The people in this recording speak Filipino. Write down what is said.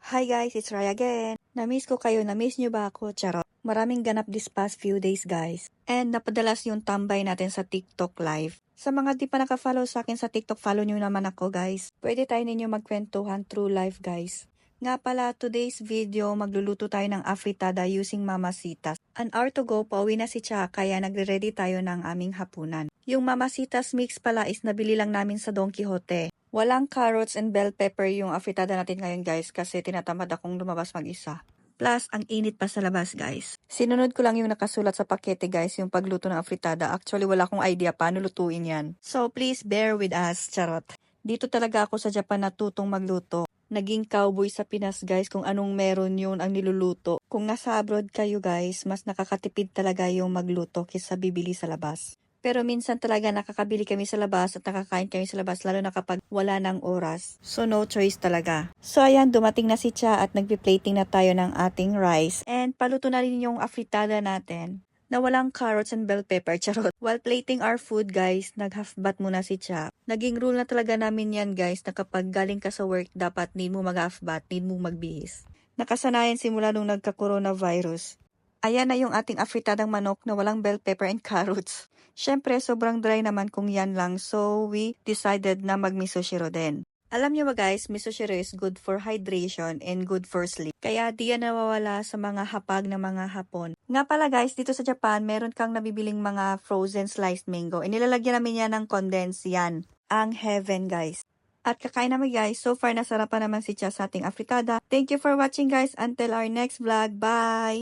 Hi guys, it's Rai again. Na-miss ko kayo, na-miss nyo ba ako? Charot. Maraming ganap this past few days guys. And napadalas yung tambay natin sa TikTok live. Sa mga di pa naka-follow sa akin sa TikTok, follow nyo naman ako guys. Pwede tayo ninyo magkwentuhan through live guys. Nga pala, today's video, magluluto tayo ng afritada using Mamacitas. An hour to go, pauwi na si Cha, kaya nagre-ready tayo ng aming hapunan. Yung Mamacitas mix pala is nabili lang namin sa Don Quijote. Walang carrots and bell pepper yung afritada natin ngayon guys kasi tinatamad akong lumabas mag-isa. Plus, ang init pa sa labas guys. Sinunod ko lang yung nakasulat sa pakete guys, yung pagluto ng afritada. Actually, wala akong idea paano lutuin yan. So, please bear with us, charot. Dito talaga ako sa Japan natutong magluto. Naging cowboy sa Pinas guys kung anong meron yun ang niluluto. Kung nasa abroad kayo guys, mas nakakatipid talaga yung magluto kaysa bibili sa labas. Pero minsan talaga nakakabili kami sa labas at nakakain kami sa labas lalo na kapag wala ng oras. So no choice talaga. So ayan, dumating na si Cha at nagpi-plating na tayo ng ating rice. And paluto na rin yung afritada natin na walang carrots and bell pepper, charot. While plating our food guys, nag-half bath muna si Cha. Naging rule na talaga namin yan guys na kapag galing ka sa work, dapat need mo mag-half bath, need mo magbihis. Nakasanayan simula nung nagka-coronavirus. Ayan na yung ating afritadang manok na walang bell pepper and carrots. Syempre, sobrang dry naman kung yan lang, so we decided na mag-miso shiro din. Alam nyo ba guys, miso shiro is good for hydration and good for sleep. Kaya di yan nawawala sa mga hapag ng mga hapon. Nga pala guys, dito sa Japan, meron kang nabibiling mga frozen sliced mango. Inilalagyan namin yan ng condensed yan. Ang heaven guys. At kakain naman guys, so far nasarapan naman si Cha sa ating afritada. Thank you for watching guys, until our next vlog. Bye!